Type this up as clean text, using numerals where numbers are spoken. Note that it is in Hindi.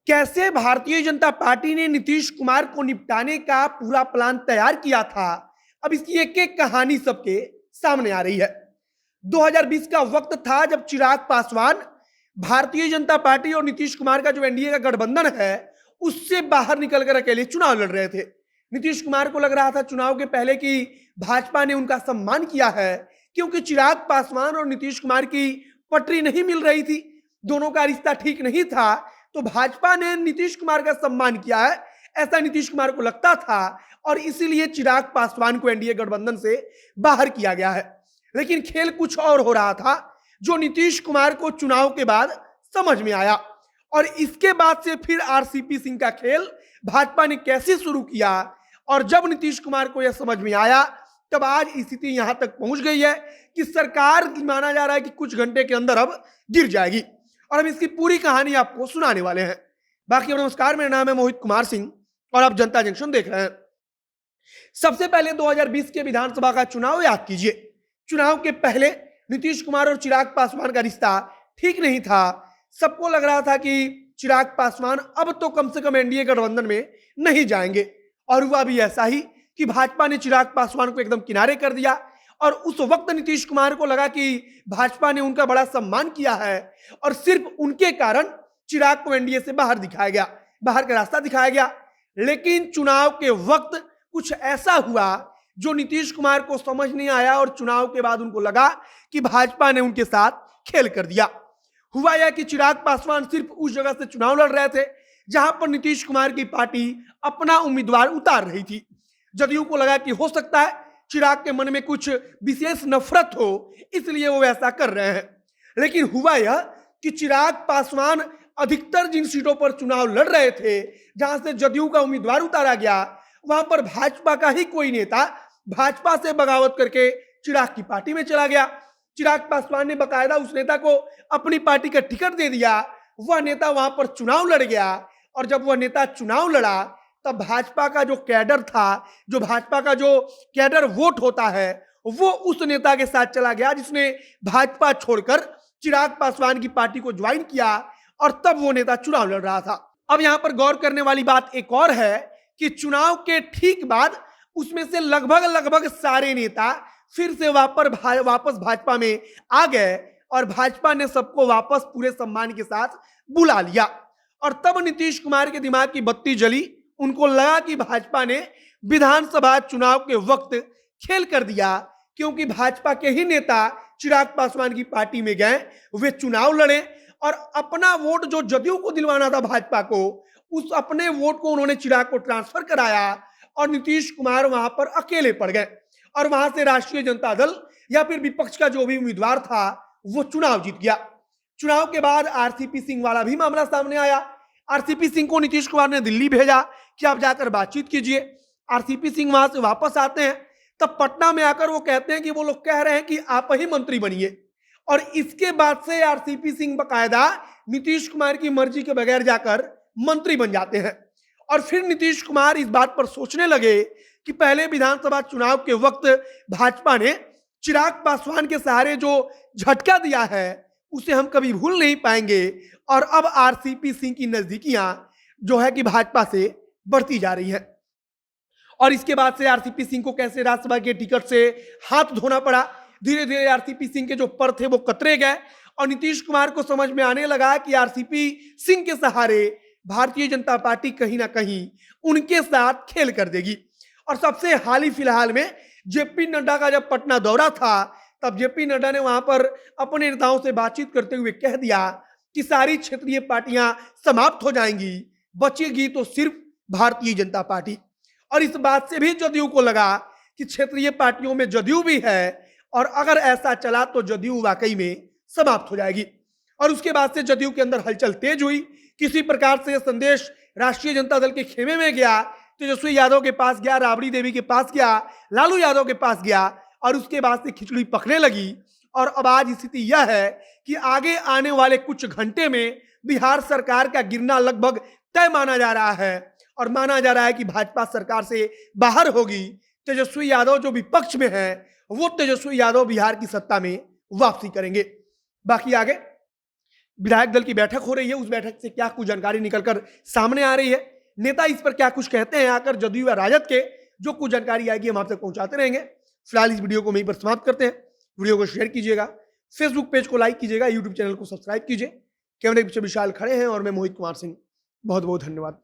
कैसे भारतीय जनता पार्टी ने नीतीश कुमार को निपटाने का पूरा प्लान तैयार किया था। अब इसकी एक एक कहानी सबके सामने आ रही है। 2020 का वक्त था जब चिराग पासवान भारतीय जनता पार्टी और नीतीश कुमार का जो एनडीए का गठबंधन है उससे बाहर निकलकर अकेले चुनाव लड़ रहे थे। नीतीश कुमार को लग रहा था चुनाव के पहले कि भाजपा ने उनका सम्मान किया है, क्योंकि चिराग पासवान और नीतीश कुमार की पटरी नहीं मिल रही थी, दोनों का रिश्ता ठीक नहीं था, तो भाजपा ने नीतीश कुमार का सम्मान किया है, ऐसा नीतीश कुमार को लगता था और इसीलिए चिराग पासवान को एनडीए गठबंधन से बाहर किया गया है। लेकिन खेल कुछ और हो रहा था जो नीतीश कुमार को चुनाव के बाद समझ में आया, और इसके बाद से फिर आरसीपी सिंह का खेल भाजपा ने कैसे शुरू किया, और जब नीतीश कुमार को यह समझ में आया तब आज स्थिति यहां तक पहुंच गई है कि सरकार माना जा रहा है कि कुछ घंटे के अंदर अब गिर जाएगी, और हम इसकी पूरी कहानी आपको सुनाने वाले हैं। बाकी नमस्कार, मेरा नाम है मोहित कुमार सिंह और आप जनता जंक्शन देख रहे हैं। सबसे पहले 2020 के विधानसभा का चुनाव याद कीजिए। चुनाव के पहले नीतीश कुमार और चिराग पासवान का रिश्ता ठीक नहीं था। सबको लग रहा था कि चिराग पासवान अब तो कम से कम एनडीए गठबंधन में नहीं जाएंगे, और हुआ भी ऐसा ही कि भाजपा ने चिराग पासवान को एकदम किनारे कर दिया। और उस वक्त नीतीश कुमार को लगा कि भाजपा ने उनका बड़ा सम्मान किया है और सिर्फ उनके कारण चिराग को एनडीए से बाहर दिखाया गया, बाहर का रास्ता दिखाया गया। लेकिन चुनाव के वक्त कुछ ऐसा हुआ जो नीतीश कुमार को समझ नहीं आया, और चुनाव के बाद उनको लगा कि भाजपा ने उनके साथ खेल कर दिया। हुआ यह कि चिराग पासवान सिर्फ उस जगह से चुनाव लड़ रहे थे जहां पर नीतीश कुमार की पार्टी अपना उम्मीदवार उतार रही थी। जदयू को लगा कि हो सकता है चिराग के मन में कुछ विशेष नफरत हो, इसलिए वो ऐसा कर रहे हैं। लेकिन हुआ यह कि चिराग पासवान अधिकतर जिन सीटों पर चुनाव लड़ रहे थे, जहां से जदयू का उम्मीदवार उतारा गया, वहां पर भाजपा का ही कोई नेता भाजपा से बगावत करके चिराग की पार्टी में चला गया। चिराग पासवान ने बकायदा उस नेता को अपनी पार्टी का टिकट दे दिया। वह नेता वहां पर चुनाव लड़ गया, और जब वह नेता चुनाव लड़ा तब भाजपा का जो कैडर था, जो भाजपा का जो कैडर वोट होता है, वो उस नेता के साथ चला गया जिसने भाजपा छोड़कर चिराग पासवान की पार्टी को ज्वाइन किया, और तब वो नेता चुनाव लड़ रहा था। अब यहां पर गौर करने वाली बात एक और है कि चुनाव के ठीक बाद उसमें से लगभग सारे नेता फिर से वापस भाजपा में आ गए, और भाजपा ने सबको वापस पूरे सम्मान के साथ बुला लिया। और तब नीतीश कुमार के दिमाग की बत्ती जली, उनको लगा कि भाजपा ने विधानसभा चुनाव के वक्त खेल कर दिया, क्योंकि भाजपा के ही नेता चिराग पासवान की पार्टी में गए, वे चुनाव लड़े और अपना वोट जो जदयू को दिलवाना था भाजपा को, उस अपने वोट को उन्होंने चिराग को ट्रांसफर कराया, और नीतीश कुमार वहां पर अकेले पड़ गए, और वहां से राष्ट्रीय जनता दल या फिर विपक्ष का जो भी उम्मीदवार था वो चुनाव जीत गया। चुनाव के बाद आरसीपी सिंह वाला भी मामला सामने आया। आरसीपी सिंह को नीतीश कुमार ने दिल्ली भेजा कि आप जाकर बातचीत कीजिए। आरसीपी सिंह वहां से वापस आते हैं, तब पटना में आकर वो कहते हैं कि वो लोग कह रहे हैं कि आप ही मंत्री बनिए, और इसके बाद से आरसीपी सिंह बकायदा नीतीश कुमार की मर्जी के बगैर जाकर मंत्री बन जाते हैं। और फिर नीतीश कुमार इस बात पर सोचने लगे कि पहले विधानसभा चुनाव के वक्त भाजपा ने चिराग पासवान के सहारे जो झटका दिया है उसे हम कभी भूल नहीं पाएंगे, और अब आरसीपी सिंह की नजदीकियां जो है कि भाजपा से बढ़ती जा रही है। और इसके बाद से आरसीपी सिंह को कैसे राज्यसभा के टिकट से हाथ धोना पड़ा। धीरे धीरे आरसीपी सिंह के जो पर थे वो कतरे गए, और नीतीश कुमार को समझ में आने लगा कि आरसीपी सिंह के सहारे भारतीय जनता पार्टी कहीं ना कहीं उनके साथ खेल कर देगी। और सबसे हाल ही फिलहाल में जेपी नड्डा का जब पटना दौरा था, तब जेपी नड्डा ने वहां पर अपने नेताओं से बातचीत करते हुए कह दिया कि सारी क्षेत्रीय पार्टियां समाप्त हो जाएंगी, बचेगी तो सिर्फ भारतीय जनता पार्टी। और इस बात से भी जदयू को लगा कि क्षेत्रीय पार्टियों में जदयू भी है, और अगर ऐसा चला तो जदयू वाकई में समाप्त हो जाएगी। और उसके बाद से जदयू के अंदर हलचल तेज हुई। किसी प्रकार से संदेश राष्ट्रीय जनता दल के खेमे में गया, तेजस्वी यादव के पास गया, राबड़ी देवी के पास गया, लालू यादव के पास गया, और उसके बाद से खिचड़ी पकने लगी। और अब आज स्थिति यह है कि आगे आने वाले कुछ घंटे में बिहार सरकार का गिरना लगभग तय माना जा रहा है, और माना जा रहा है कि भाजपा सरकार से बाहर होगी। तेजस्वी यादव जो विपक्ष में है, वो तेजस्वी यादव बिहार की सत्ता में वापसी करेंगे। बाकी आगे विधायक दल की बैठक हो रही है, उस बैठक से क्या कुछ जानकारी निकलकर सामने आ रही है, नेता इस पर क्या कुछ कहते हैं आकर जदयू व राजद के, जो कुछ जानकारी आएगी हम आप तक पहुंचाते रहेंगे। फिलहाल इस वीडियो को वहीं पर समाप्त करते हैं। वीडियो को शेयर कीजिएगा, फेसबुक पेज को लाइक कीजिएगा, यूट्यूब चैनल को सब्सक्राइब कीजिए। कैमरे के पीछे विशाल खड़े हैं और मैं मोहित कुमार सिंह। बहुत बहुत धन्यवाद।